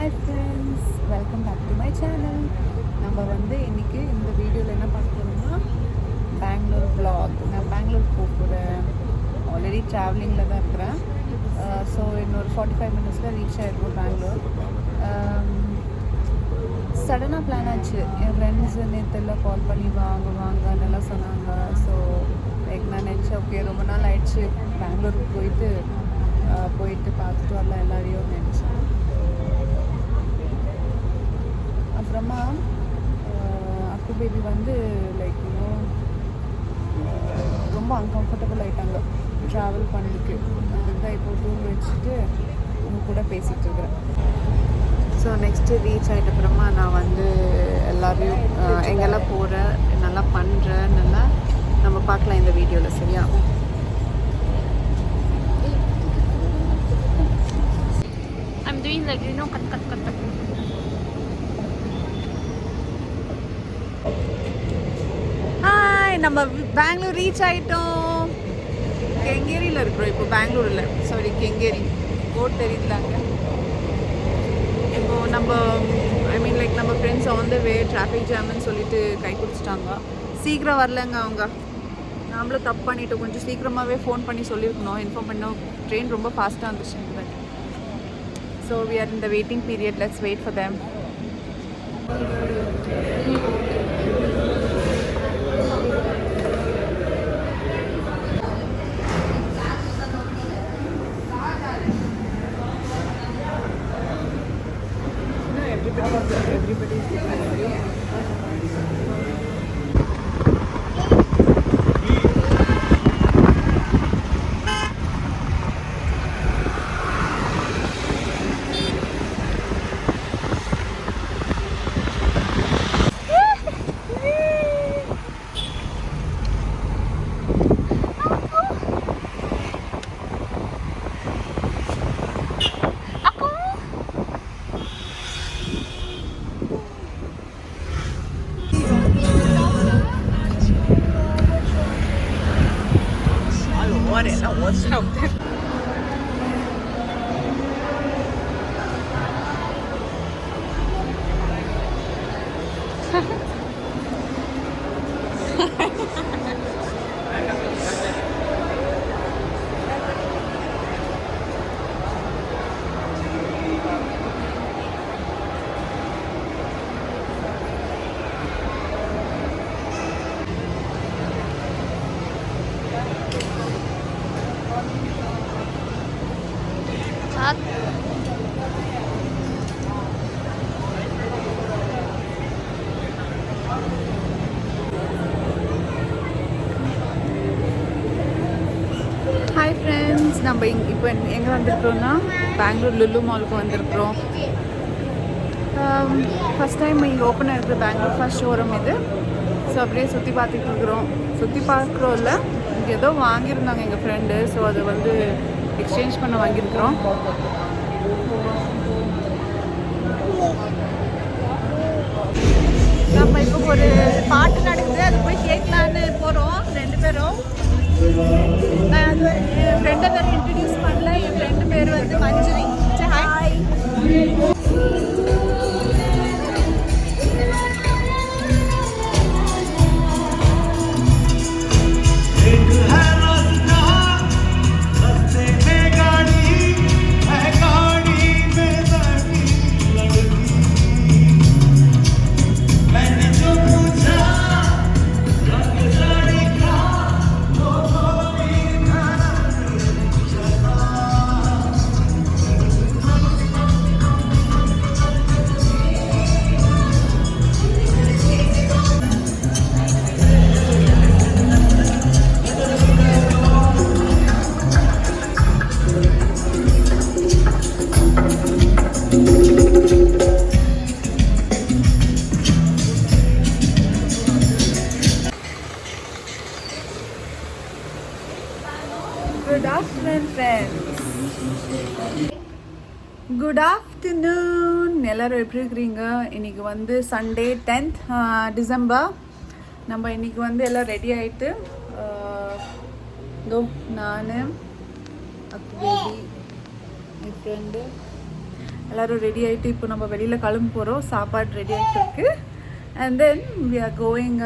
Hi friends, welcome back to my channel. நம்ம வந்து இன்னைக்கு இந்த வீடியோவில் என்ன பார்க்கணும்னா பெங்களூர் vlog. நான் பெங்களூர் போகிறேன். ஆல்ரெடி ட்ராவலிங்கில் தான் இருக்கிறேன். ஸோ இன்னொரு 45 மினிட்ஸில் ரீச் ஆகிருக்கோம் பெங்களூர். சடனாக பிளான் ஆச்சு. என் ஃப்ரெண்ட்ஸ் நேற்றுல கால் பண்ணி வாங்க நல்லா சொன்னாங்க. ஸோ லைக் நான் நினச்சேன் ஓகே ரொம்ப நாள் ஆயிடுச்சு பெங்களூருக்கு போயிட்டு பார்த்துட்டு வரலாம் எல்லாரையும் நினச்சேன். அப்புறமா அக்கு பேபி வந்து லைக் இன்னும் ரொம்ப அன்கம்ஃபர்டபுள் ஆகிட்டாங்க ட்ராவல் பண்ணதுக்கு. அதுக்கு தான் இப்போ தூங்க வச்சுட்டு உங்க கூட பேசிகிட்டு இருக்கிறேன். ஸோ நெக்ஸ்ட்டு ரீச் ஆகிட்ட அப்புறமா நான் வந்து எல்லாரையும் எங்கெல்லாம் போகிறேன் நல்லா பண்ணுறேன் நல்லா நம்ம பார்க்கலாம் இந்த வீடியோவில். சரியா? I'm doing like cut. Hi, நம்ம பெங்களூர் ரீச் ஆகிட்டோம். கெங்கேரியில் இருக்கிறோம் இப்போ. பெங்களூரில் சாரி கெங்கேரி போட் தெரியுதுலாங்க. இப்போது நம்ம லைக் நம்ம friends on the way traffic ஜாம்னு சொல்லிட்டு கை கொடுத்துட்டாங்க. சீக்கிரம் வரலங்க அவங்க. நாமளும் தப்பு பண்ணிவிட்டோம். கொஞ்சம் சீக்கிரமாகவே ஃபோன் பண்ணி சொல்லியிருக்கணும், இன்ஃபார்ம் பண்ணோம். ட்ரெயின் ரொம்ப ஃபாஸ்ட்டாக இருந்துச்சு. So we are in the waiting period. Let's wait for them. Everybody is different. What's up there? Hi friends, நம்ம இப்போ எங்கே வந்திருக்கிறோன்னா பெங்களூர் லுலு மாலுக்கு வந்திருக்கிறோம். ஃபஸ்ட் டைம் இங்கே ஓப்பன் ஆகிருக்குது பெங்களூர் ஃபர்ஸ்ட் ஷோரூம் இது. ஸோ அப்படியே சுற்றி பார்த்துட்டு இருக்கிறோம். சுற்றி பார்க்குறோம் இல்லை, இங்கே ஏதோ வாங்கியிருந்தாங்க எங்கள் ஃப்ரெண்டு. ஸோ அதை வந்து எக்ஸ்சேஞ்ச் பண்ண வாங்கியிருக்கிறோம். நம்ம இப்போ ஒரு பாட்டு நடக்குது, அது போய் கேட்கலான்னு போகிறோம் 2 பேரும். நான் அது என் ஃப்ரெண்டை வேறு இன்ட்ரடியூஸ் பண்ணல. என் ஃப்ரெண்டு பேர் வந்து மஞ்சரி. Hi. Good afternoon friends. Good afternoon. எல்லாரும் எப்படி இருக்கிறீங்க? இன்னைக்கு வந்து சண்டே 10th டிசம்பர். நம்ம இன்னைக்கு வந்து எல்லாம் ரெடி ஆகிட்டு நான் அக்கு பேபி என் ஃப்ரெண்டு எல்லோரும் ரெடி ஆகிட்டு இப்போ நம்ம வெளியில் கிளம்ப போகிறோம். சாப்பாடு ரெடி ஆகிட்டு இருக்கு. And then we are going.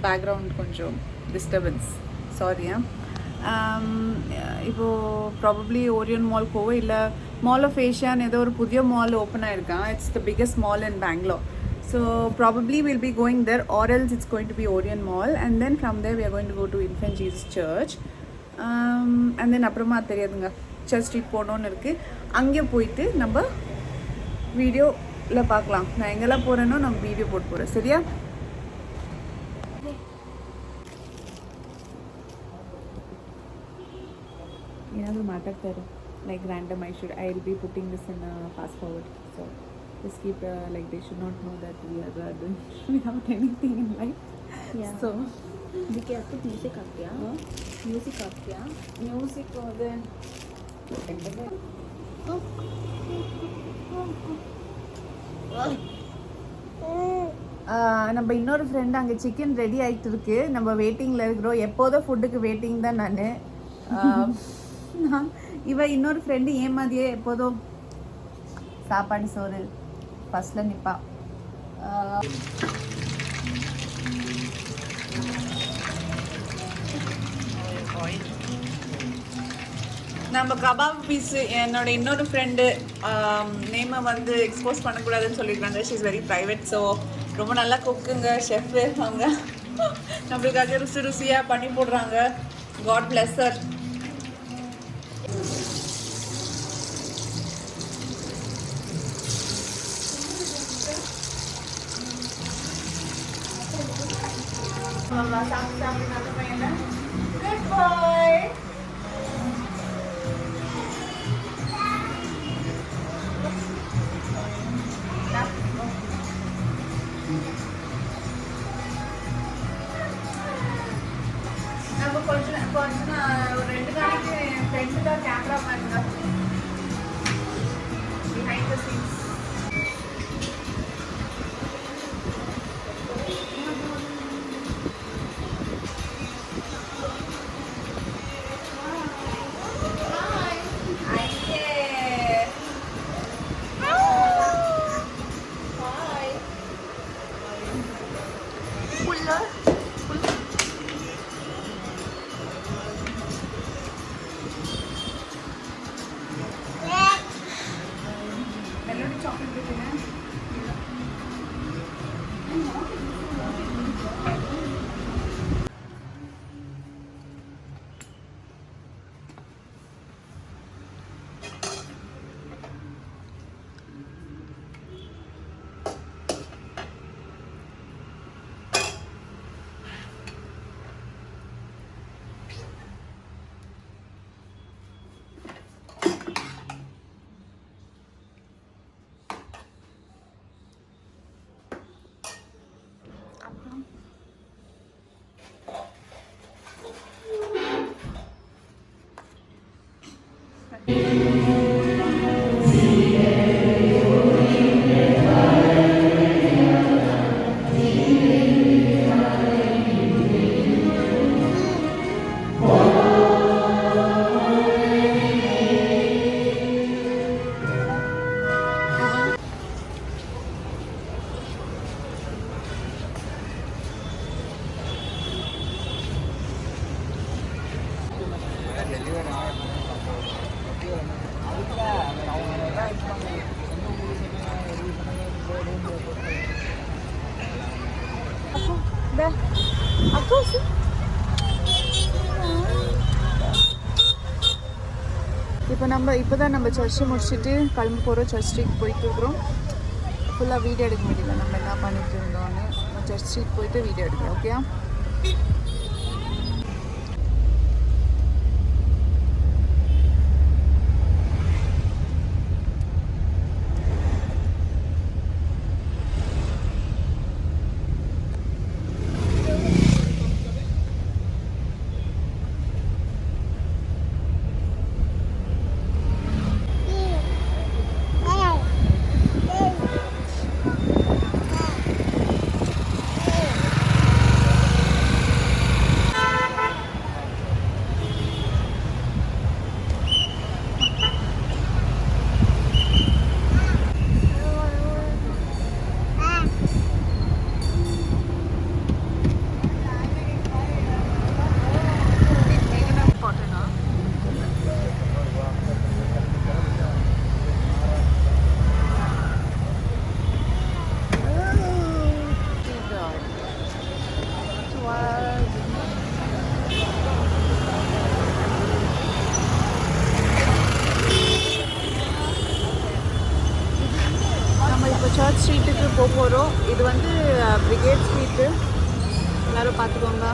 Background கொஞ்சம் டிஸ்டர்பன்ஸ், சாரியா. இப்போது ப்ராபப்ளி ஓரியன் மால் போவோம், இல்லை மால் ஆஃப் ஏஷியான்னு ஏதோ ஒரு புதிய மால் ஓப்பன் ஆகிருக்கான். It's the biggest mall in Bangalore. So probably we'll be going there, or else it's going to be Orion Mall, and then from there we are going to go to Infant Jesus Church. And then அப்புறமா தெரியாதுங்க, church street போகணுன்னு இருக்குது. அங்கே போயிட்டு நம்ம வீடியோவில் பார்க்கலாம். நான் எங்கெல்லாம் போகிறேனோ நம்ம வீடியோ போட்டு போகிறேன், சரியா? ಏನಾದರೂ ಮಾತಾಡ್ತಾರೆ like random. I'll be putting this in a fast forward, so just keep like they should not know that we are doing without anything in life. Yeah. So ಇದಕ್ಕೆ ಯಾಕೆ ಮ್ಯೂಸಿಕ್ ಹಾಕ್ತೀಯಾ? ಮ್ಯೂಸಿಕ್ ಹಾಕ್ತೀಯಾ? ಮ್ಯೂಸಿಕ್ ಅದೇ நம்ம இன்னொரு friend அங்கே chicken ready ஆகிட்டு இருக்கு. நம்ம வெயிட்டிங்கில் இருக்கிறோம். எப்போதும் ஃபுட்டுக்கு வெயிட்டிங் தான் நான் இவ இன்னொரு ஃப்ரெண்டு ஏமாதியே எப்போதும் சாப்பாடு சோறு ஃபஸ்ட்டில் நிற்பா. நம்ம கபாப் பீஸு என்னோட இன்னொரு ஃப்ரெண்டு நேமை வந்து எக்ஸ்போஸ் பண்ணக்கூடாதுன்னு சொல்லியிருக்காங்க. She is very private. ஸோ ரொம்ப நல்லா குக்குங்க, ஷெஃப்பு அவங்க. நம்மளுக்காக ருசியாக பண்ணி போடுறாங்க. God bless her. Good boy. நம்ம கொஞ்சம் ஒரு 2 நாளைக்கு ஃப்ரெண்டு தான் கேமரா மேன் தான் பிஹைண்ட் த சீன்ஸ். இப்போ தான் நம்ம சர்ச்சை முடிச்சுட்டு கிளம்பி போகிறோம். சர்ச் ஸ்ட்ரீட் போயிட்டு இருக்கிறோம். ஃபுல்லாக வீடியோ எடுக்க முடியல, நம்ம என்ன பண்ணிட்டு இருந்தோன்னு. சர்ச் ஸ்ட்ரீட் போயிட்டு வீடியோ எடுக்கிறோம். ஓகே. சர்ச் ஸ்ட்ரீட்டுக்கு போக போகிறோம். இது வந்து பிரிகேட் ஸ்ட்ரீட்டு, எல்லோரும் பார்த்துக்கோங்க.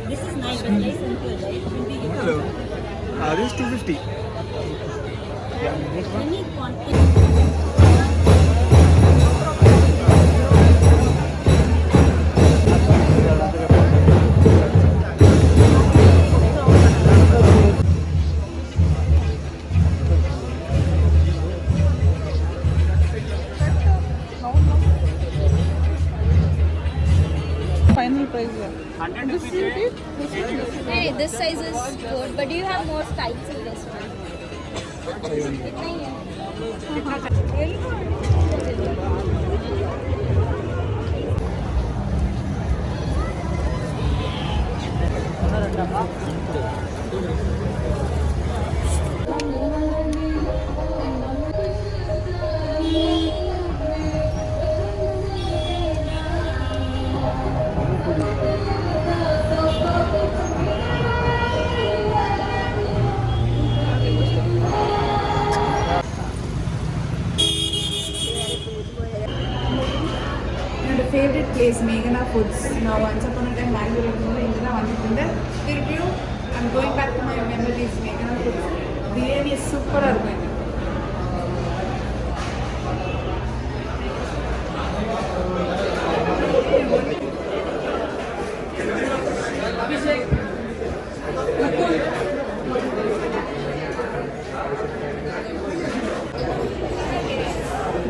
This is nice, but nice simple, right? Hello. This is 250. We need quantity. Final price. Hey, this size is good, but do you have more styles in this one? என்னோட favourite place மேகனா foods. நான் once upon time Bangalore இருக்கும்போது இங்கே தான் வந்துட்டு இருந்தேன். திருப்பியும் I'm going back to my memories. மேகனா ஃபுட்ஸ் பிரியாணி சூப்பராக இருக்கும் இங்கே.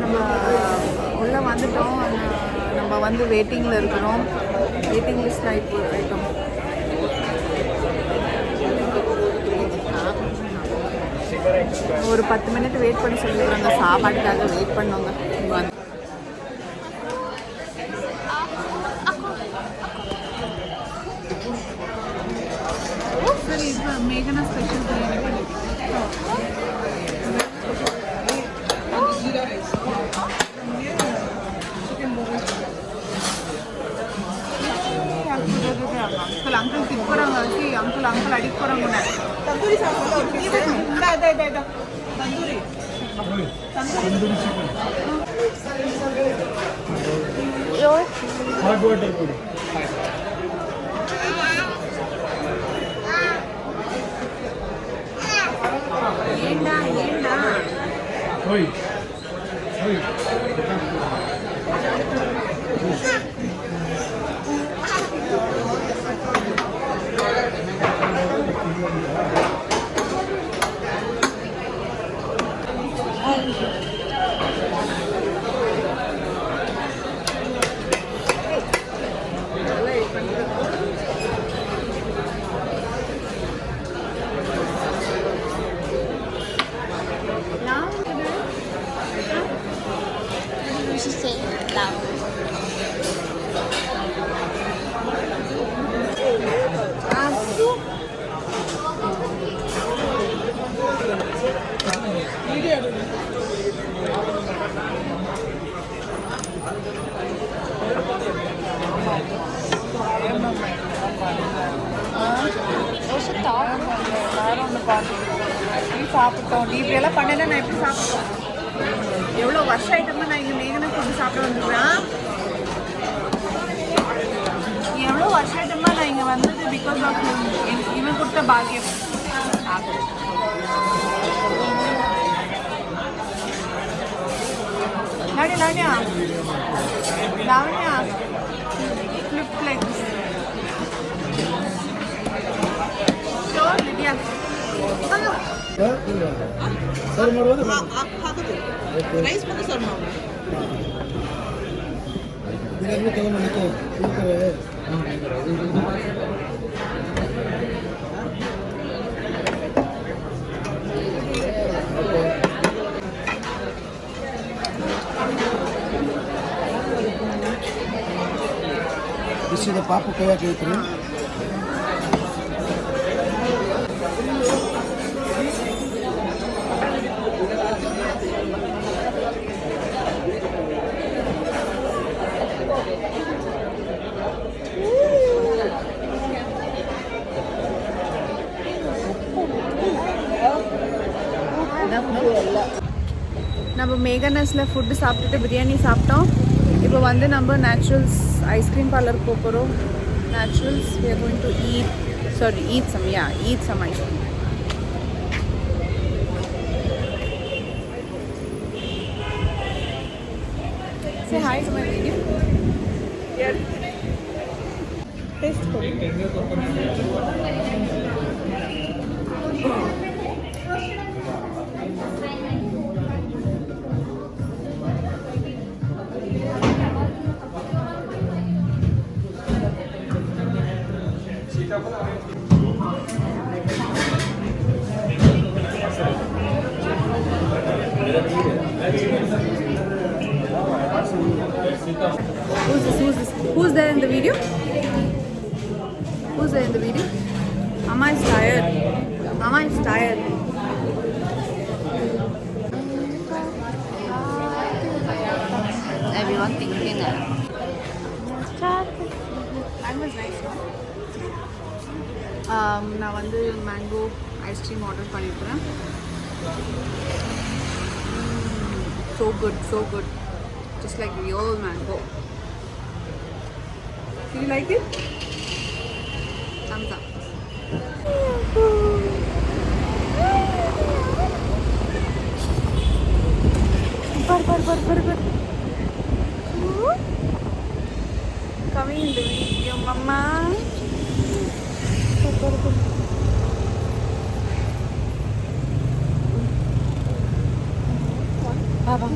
நம்ம உள்ளே வந்துட்டோம். நம்ம வந்து வெயிட்டிங்கில் இருக்கிறோம். வெயிட்டிங் லிஸ்ட் ஐட்டம் ஒரு 10 மினிட் வெயிட் பண்ணி சொல்லிடுறாங்க. சாப்பாட்டுக்காக வெயிட் பண்ணோங்க. வந்து சரி, இப்போ மேகனா ஸ்பெஷல் பிரியாணி अंकल तिप्पोरांगा अंकल अंकल अडिपोरांगा tandoori tandoori Hot water puri. Oi. Oi. We should say loud. சாப்பிட்டோம். நீ இப்படியெல்லாம் பண்ணல, நான் எப்படி சாப்பிட்டோம்? எவ்வளோ வருஷம் ஆயிட்டோம்னா நான் இங்கே மேகனா ஃபுட்டு சாப்பிட வந்துருக்கேன். எவ்வளோ வருஷம் ஆயிட்டோம்னா வந்தது பிகாஸ் ஆஃப் இவன் கொடுத்த பாக்கியம். Lavanya Lavanya flip like this. Sure, Lydia. Sir ಮಾಡೋದು ರೈಸ್ ಬಂದು ಸರ್ ನಾವು ಇದನ್ನು ತಗೊಂಡ್ಬಂದಿತ್ತು ಬಿಸಿದ ಪಾಪು ಕೈ ಹಾಕೈತ್ರಿ. நம்ம மேகனஸில் ஃபுட்டு சாப்பிட்டுட்டு பிரியாணி சாப்பிட்டோம். இப்போ வந்து நம்ம நேச்சுரல்ஸ் ஐஸ்கிரீம் பார்லர் போகிறோம். Naturals we are going to eat some ice cream. Say hi to my video. Taste Who's there in the video? Who's there in the video? Amma is tired. Amma is tired. Everyone thinking that. That was nice. நான் வந்து mango ice cream order பண்ணியிருக்கிறேன். So good. Just like real mango. Do you like it? Thumbs up. Bar. Coming in the video, mama. Baba.